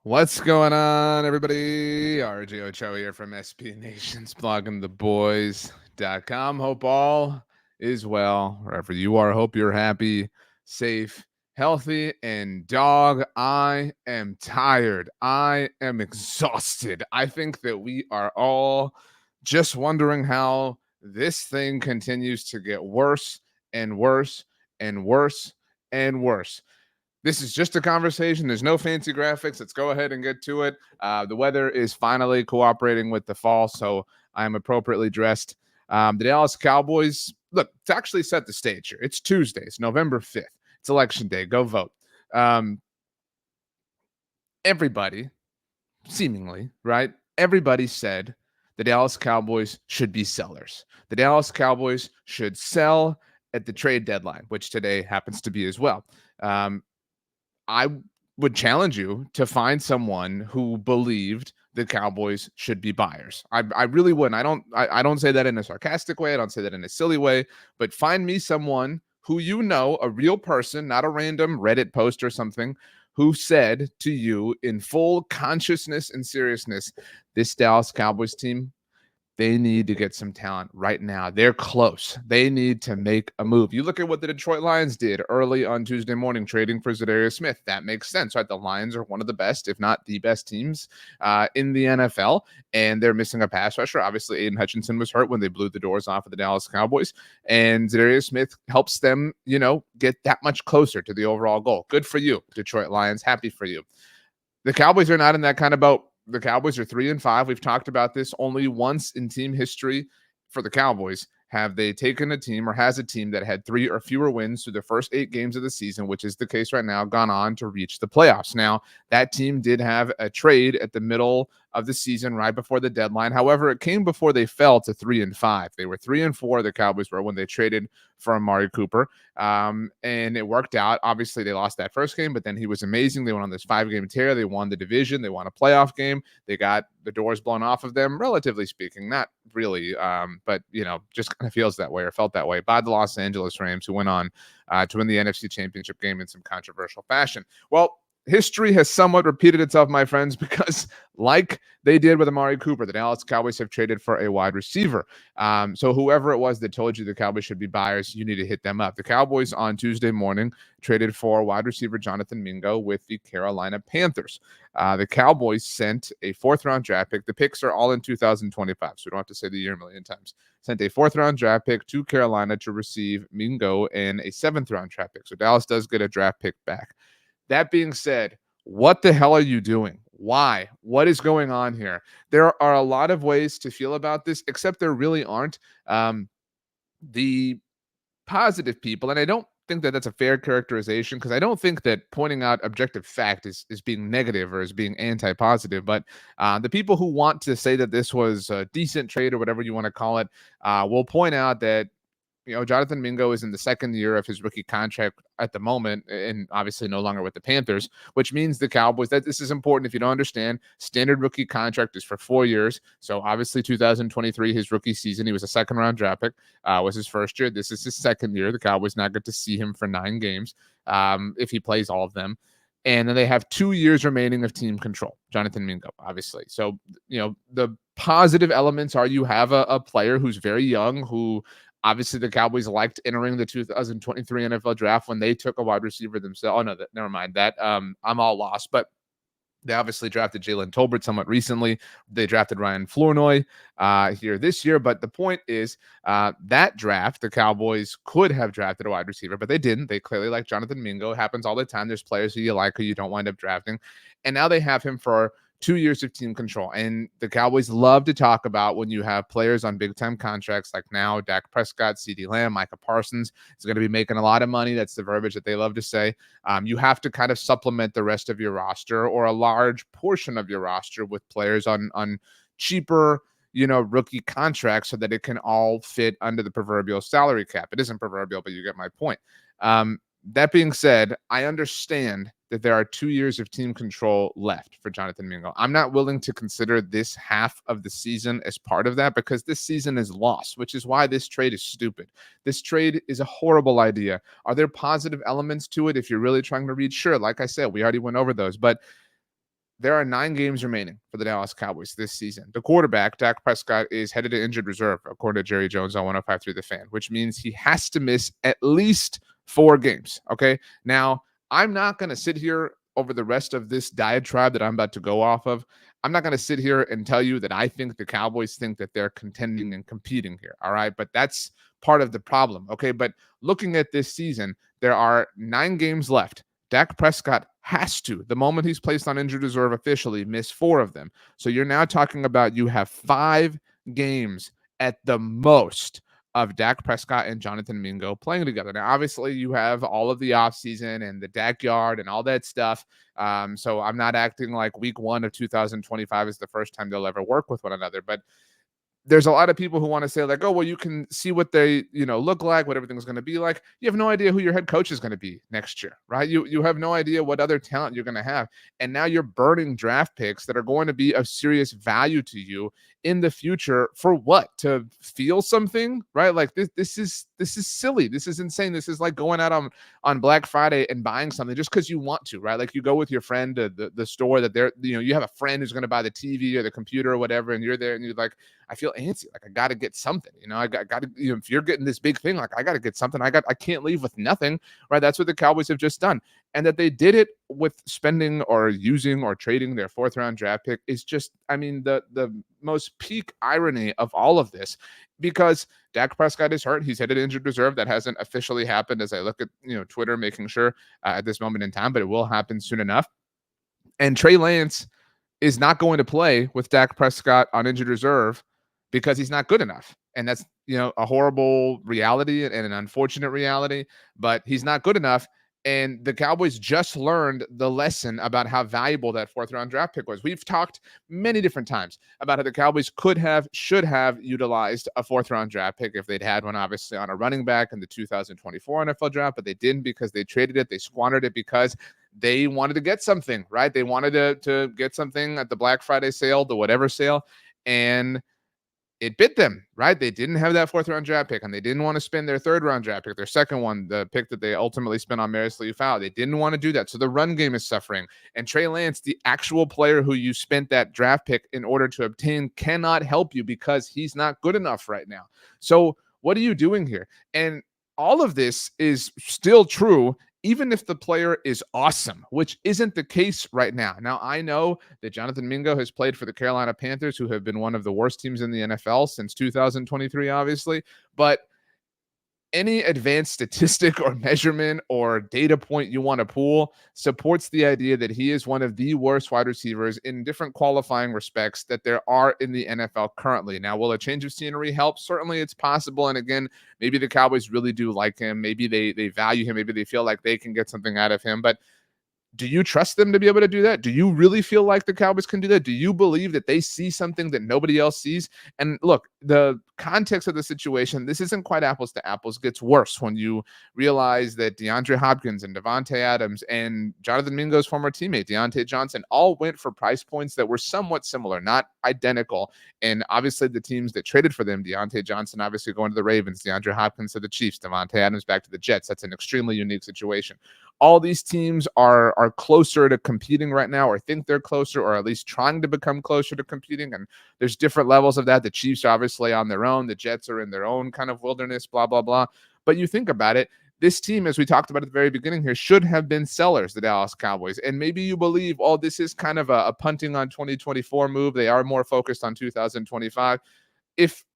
What's going on, everybody? RJ Ochoa here from SB Nation's bloggingtheboys.com. Hope all is well wherever you are. Hope you're happy, safe, healthy, and dog, I am tired. I am exhausted. I think that we are all just wondering how this thing continues to get worse and worse and worse and worse. This is just a conversation. There's no fancy graphics. Let's go ahead and get to it. The weather is finally cooperating with the fall, so I'm appropriately dressed. The Dallas Cowboys, look, to actually set the stage here, it's Tuesday. It's November 5th. It's election day. Go vote. Um, Everybody, seemingly, right? Everybody said the Dallas Cowboys should be sellers. The Dallas Cowboys should sell at the trade deadline, which today happens to be as well. Um, I would challenge you to find someone who believed the Cowboys should be buyers. I really wouldn't. I don't say that in a sarcastic way. I don't say that in a silly way. But find me someone who you know, a real person, not a random Reddit post or something, who said to you in full consciousness and seriousness, this Dallas Cowboys team, they need to get some talent right now. They're close. They need to make a move. You look at what the Detroit Lions did early on Tuesday morning, trading for Zadarius Smith. That makes sense, right? The Lions are one of the best, if not the best teams in the NFL, and they're missing a pass rusher. Obviously, Aiden Hutchinson was hurt when they blew the doors off of the Dallas Cowboys, and Zadarius Smith helps them, get that much closer to the overall goal. Good for you, Detroit Lions. Happy for you. The Cowboys are not in that kind of boat. The Cowboys are 3-5. We've talked about this only once in team history for the Cowboys. Have they taken a team or has a team that had 3 or fewer wins through the first 8 games of the season, which is the case right now, gone on to reach the playoffs? Now, that team did have a trade at the middle of the season, right before the deadline. However, it came before they fell to 3-5. They were 3-4. The Cowboys were when they traded for Amari Cooper. And it worked out. Obviously, they lost that first game, but then he was amazing. They went on this 5-game tear. They won the division. They won a playoff game. They got the doors blown off of them, relatively speaking. Not really, but, just kind of feels that way or felt that way by the Los Angeles Rams, who went on to win the NFC Championship game in some controversial fashion. Well, history has somewhat repeated itself, my friends, because like they did with Amari Cooper, the Dallas Cowboys have traded for a wide receiver. So whoever it was that told you the Cowboys should be buyers, you need to hit them up. The Cowboys on Tuesday morning traded for wide receiver Jonathan Mingo with the Carolina Panthers. The Cowboys sent a 4th-round draft pick. The picks are all in 2025, so we don't have to say the year a million times. Sent a 4th-round draft pick to Carolina to receive Mingo and a 7th-round draft pick. So Dallas does get a draft pick back. That being said, what the hell are you doing? Why? What is going on here? There are a lot of ways to feel about this, except there really aren't. The positive people, and I don't think that that's a fair characterization, because I don't think that pointing out objective fact is being negative or is being anti-positive, but the people who want to say that this was a decent trade or whatever you want to call it will point out that Jonathan Mingo is in the 2nd year of his rookie contract at the moment, and obviously no longer with the Panthers, which means the Cowboys, that this is important if you don't understand, standard rookie contract is for 4 years. So obviously 2023, his rookie season, he was a 2nd-round draft pick, was his first year. This is his 2nd year. The Cowboys now get to see him for 9 games if he plays all of them. And then they have 2 years remaining of team control, Jonathan Mingo, obviously. So, the positive elements are you have a player who's very young, who obviously the Cowboys liked entering the 2023 NFL draft when they took a wide receiver themselves. Oh, no, never mind that. I'm all lost. But they obviously drafted Jalen Tolbert somewhat recently. They drafted Ryan Flournoy here this year. But the point is that draft, the Cowboys could have drafted a wide receiver, but they didn't. They clearly like Jonathan Mingo. It happens all the time. There's players who you like who you don't wind up drafting. And now they have him for 2 years of team control. And the Cowboys love to talk about when you have players on big-time contracts like now Dak Prescott, CeeDee Lamb, Micah Parsons is going to be making a lot of money. That's the verbiage that they love to say. You have to kind of supplement the rest of your roster or a large portion of your roster with players on cheaper, rookie contracts so that it can all fit under the proverbial salary cap. It isn't proverbial, but you get my point. That being said, I understand that there are 2 years of team control left for Jonathan Mingo. I'm not willing to consider this half of the season as part of that because this season is lost, which is why this trade is stupid. This trade is a horrible idea. Are there positive elements to it if you're really trying to read? Sure, like I said, we already went over those, but there are 9 games remaining for the Dallas Cowboys this season. The quarterback, Dak Prescott, is headed to injured reserve, according to Jerry Jones on 105.3 The Fan, which means he has to miss at least 4 games. Okay. Now, I'm not going to sit here over the rest of this diatribe that I'm about to go off of. I'm not going to sit here and tell you that I think the Cowboys think that they're contending and competing here. All right. But that's part of the problem. Okay. But looking at this season, there are 9 games left. Dak Prescott has to, the moment he's placed on injured reserve officially, miss 4 of them. So you're now talking about you have 5 games at the most of Dak Prescott and Jonathan Mingo playing together. Now, obviously, you have all of the offseason and the Dak yard and all that stuff. So I'm not acting like week 1 of 2025 is the first time they'll ever work with one another. But there's a lot of people who want to say like, oh, well, you can see what they, look like, what everything's going to be like. You have no idea who your head coach is going to be next year, right? You have no idea what other talent you're going to have. And now you're burning draft picks that are going to be of serious value to you in the future for what? To feel something, right? Like this is silly. This is insane. This is like going out on Black Friday and buying something just because you want to, right? Like you go with your friend to the store that they're, you have a friend who's going to buy the TV or the computer or whatever, and you're there and you're like, I feel antsy. Like I got to get something, I got to, if you're getting this big thing, like I got to get something. I can't leave with nothing, right? That's what the Cowboys have just done. And that they did it with spending or using or trading their 4th round draft pick is just, the most peak irony of all of this, because Dak Prescott is hurt. He's headed injured reserve. That hasn't officially happened as I look at, Twitter, making sure at this moment in time, but it will happen soon enough. And Trey Lance is not going to play with Dak Prescott on injured reserve because he's not good enough. And that's, a horrible reality and an unfortunate reality, but he's not good enough. And the Cowboys just learned the lesson about how valuable that 4th round draft pick was. We've talked many different times about how the Cowboys should have utilized a 4th round draft pick if they'd had one, obviously, on a running back in the 2024 NFL draft, but they didn't because they traded it. They squandered it because they wanted to get something, right? They wanted to get something at the Black Friday sale, the whatever sale, and it bit them, right? They didn't have that 4th round draft pick, and they didn't want to spend their 3rd round draft pick, their second one, the pick that they ultimately spent on Marius Liufau. They didn't want to do that. So the run game is suffering. And Trey Lance, the actual player who you spent that draft pick in order to obtain, cannot help you because he's not good enough right now. So what are you doing here? And all of this is still true even if the player is awesome, which isn't the case right now. Now, I know that Jonathan Mingo has played for the Carolina Panthers, who have been one of the worst teams in the NFL since 2023, obviously, but any advanced statistic or measurement or data point you want to pull supports the idea that he is one of the worst wide receivers in different qualifying respects that there are in the NFL currently. Now, will a change of scenery help? Certainly it's possible. And again, maybe the Cowboys really do like him. Maybe they value him. Maybe they feel like they can get something out of him. But do you trust them to be able to do that? Do you really feel like the Cowboys can do that? Do you believe that they see something that nobody else sees? And look, the context of the situation, this isn't quite apples to apples. It gets worse when you realize that DeAndre Hopkins and Devontae Adams and Jonathan Mingo's former teammate, Deontay Johnson, all went for price points that were somewhat similar, not identical. And obviously the teams that traded for them, Deontay Johnson obviously going to the Ravens, DeAndre Hopkins to the Chiefs, Devontae Adams back to the Jets. That's an extremely unique situation. All these teams are closer to competing right now, or think they're closer, or at least trying to become closer to competing. And there's different levels of that. The Chiefs are obviously on their own. The Jets are in their own kind of wilderness, blah, blah, blah. But you think about it, this team, as we talked about at the very beginning here, should have been sellers, the Dallas Cowboys. And maybe you believe, oh, this is kind of a punting on 2024 move. They are more focused on 2025.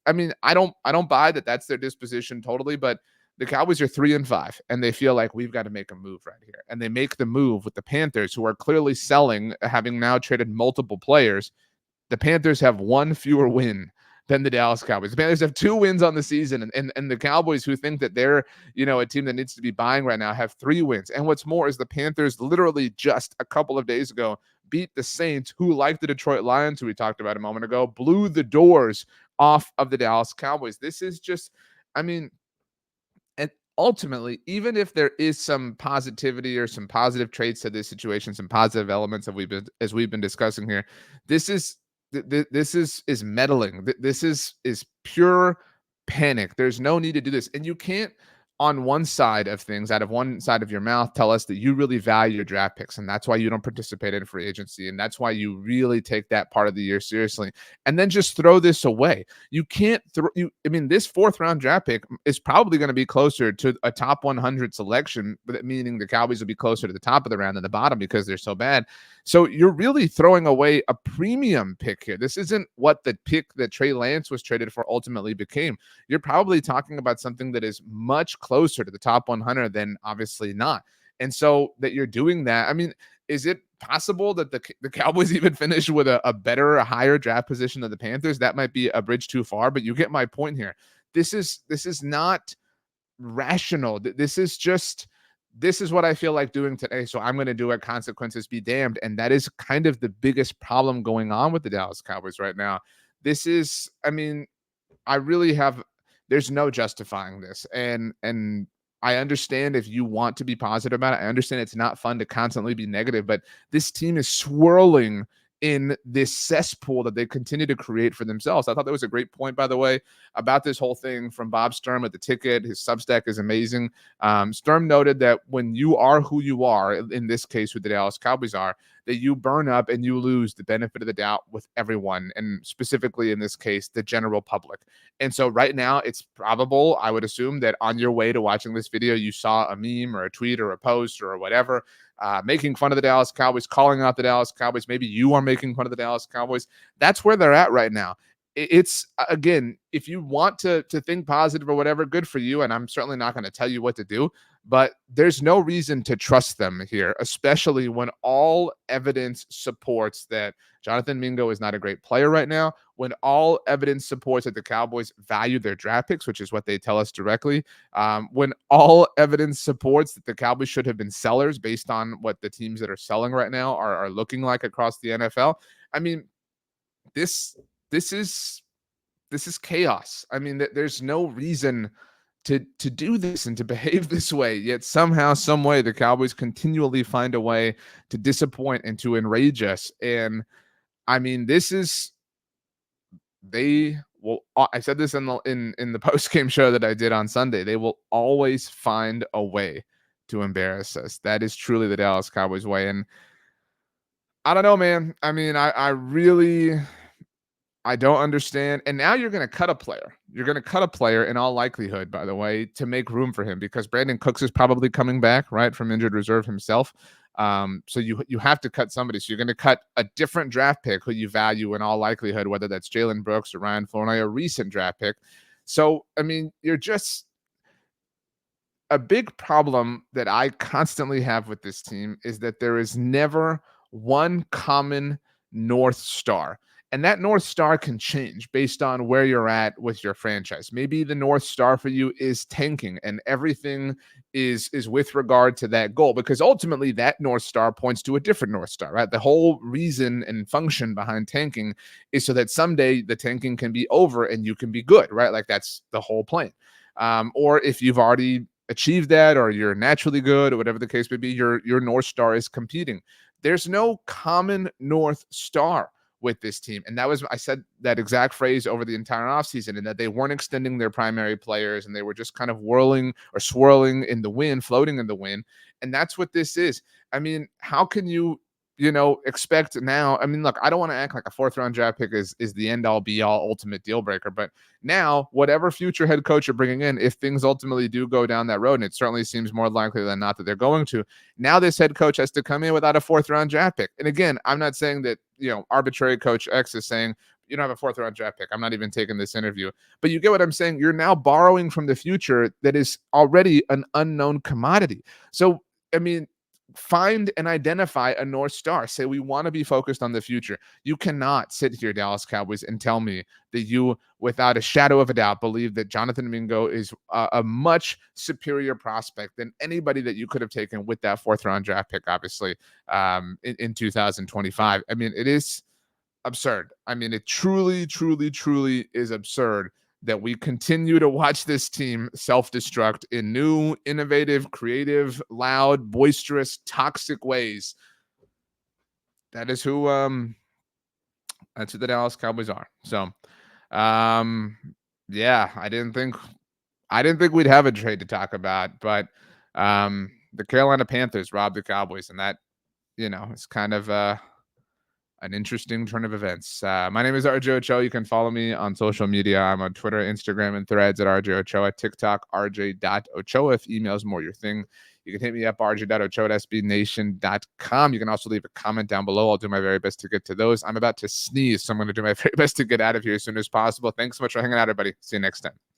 I don't buy that that's their disposition totally, but the Cowboys are 3-5, and they feel like we've got to make a move right here. And they make the move with the Panthers, who are clearly selling, having now traded multiple players. The Panthers have 1 fewer win than the Dallas Cowboys. The Panthers have 2 wins on the season, and the Cowboys, who think that they're, a team that needs to be buying right now, have 3 wins. And what's more is the Panthers literally just a couple of days ago beat the Saints, who, like the Detroit Lions, who we talked about a moment ago, blew the doors off of the Dallas Cowboys. This is just, and ultimately, even if there is some positivity or some positive traits to this situation, some positive elements that as we've been discussing here, this is meddling. This is pure panic. There's no need to do this, and you can't on one side of things, out of one side of your mouth, tell us that you really value your draft picks, and that's why you don't participate in free agency, and that's why you really take that part of the year seriously, and then just throw this away. You can't throw you. I mean, this fourth round draft pick is probably going to be closer to a top 100 selection, meaning the Cowboys will be closer to the top of the round than the bottom because they're so bad. So you're really throwing away a premium pick here. This isn't what the pick that Trey Lance was traded for ultimately became. You're probably talking about something that is much closer to the top 100 than obviously not. And so that you're doing that, I mean, is it possible that the Cowboys even finish with a better, a higher draft position than the Panthers? That might be a bridge too far, but you get my point here. This is not rational. This is what I feel like doing today. So I'm going to do it. Consequences be damned. And that is kind of the biggest problem going on with the Dallas Cowboys right now. I mean, I really have there's no justifying this. And I understand if you want to be positive about it. I understand it's not fun to constantly be negative, but this team is swirling in this cesspool that they continue to create for themselves. I thought that was a great point, by the way, about this whole thing from Bob Sturm at the Ticket. His Substack is amazing. Sturm noted that when you are who you are, in this case, who the Dallas Cowboys are, that you burn up and you lose the benefit of the doubt with everyone, and specifically in this case, the general public. And so right now, it's probable, I would assume, that on your way to watching this video, you saw a meme or a tweet or a post or whatever, making fun of the Dallas Cowboys, calling out the Dallas Cowboys. Maybe you are making fun of the Dallas Cowboys. That's where they're at right now. It's again, if you want to think positive or whatever, good for you. And I'm certainly not going to tell you what to do, but there's no reason to trust them here, especially when all evidence supports that Jonathan Mingo is not a great player right now, when all evidence supports that the Cowboys value their draft picks, which is what they tell us directly, when all evidence supports that the Cowboys should have been sellers based on what the teams that are selling right now are looking like across the NFL. I mean, this this is this is chaos. I mean, there's no reason to do this and to behave this way. Yet somehow, some way, the Cowboys continually find a way to disappoint and to enrage us. And I mean, this is they will. I said this in the post game show that I did on Sunday. They will always find a way to embarrass us. That is truly the Dallas Cowboys way. And I don't know, man. I mean, I really I don't understand. And now you're going to cut a player. You're going to cut a player in all likelihood, by the way, to make room for him because Brandon Cooks is probably coming back, right, from injured reserve himself. So you have to cut somebody. So you're going to cut a different draft pick who you value in all likelihood, whether that's Jalen Brooks or Ryan Flournoy, a recent draft pick. So I mean, you're just a big problem that I constantly have with this team is that there is never one common North Star. And that North Star can change based on where you're at with your franchise. Maybe the North Star for you is tanking and everything is with regard to that goal because ultimately that North Star points to a different North Star, right? The whole reason and function behind tanking is so that someday the tanking can be over and you can be good, right? Like that's the whole plan. Or if you've already achieved that or you're naturally good or whatever the case may be, your North Star is competing. There's no common North Star with this team. And that was, I said that exact phrase over the entire offseason, and that they weren't extending their primary players and they were just kind of whirling or swirling in the wind, floating in the wind. And that's what this is. I mean, how can you expect now? I mean, look, I don't want to act like a fourth round draft pick is the end all be all ultimate deal breaker, but now whatever future head coach you're bringing in, if things ultimately do go down that road, and it certainly seems more likely than not that they're going to, now this head coach has to come in without a fourth round draft pick. And again, I'm not saying that, arbitrary coach X is saying, you don't have a fourth round draft pick. I'm not even taking this interview, but you get what I'm saying. You're now borrowing from the future that is already an unknown commodity. So, I mean, find and identify a North Star. Say, we want to be focused on the future. You cannot sit here, Dallas Cowboys, and tell me that you, without a shadow of a doubt, believe that Jonathan Mingo is a much superior prospect than anybody that you could have taken with that fourth round draft pick, obviously, in 2025. I mean, it is absurd. I mean, it truly, truly, truly is absurd that we continue to watch this team self-destruct in new, innovative, creative, loud, boisterous, toxic ways. That is who that's who the Dallas Cowboys are. So yeah, I didn't think I didn't think we'd have a trade to talk about, but the Carolina Panthers robbed the Cowboys, and that, it's kind of an interesting turn of events. My name is RJ Ochoa. You can follow me on social media. I'm on Twitter, Instagram, and Threads at RJ Ochoa, TikTok, RJ.Ochoa. If email's more your thing, you can hit me up, RJ.Ochoa at SBNation.com. You can also leave a comment down below. I'll do my very best to get to those. I'm about to sneeze, so I'm going to do my very best to get out of here as soon as possible. Thanks so much for hanging out, everybody. See you next time.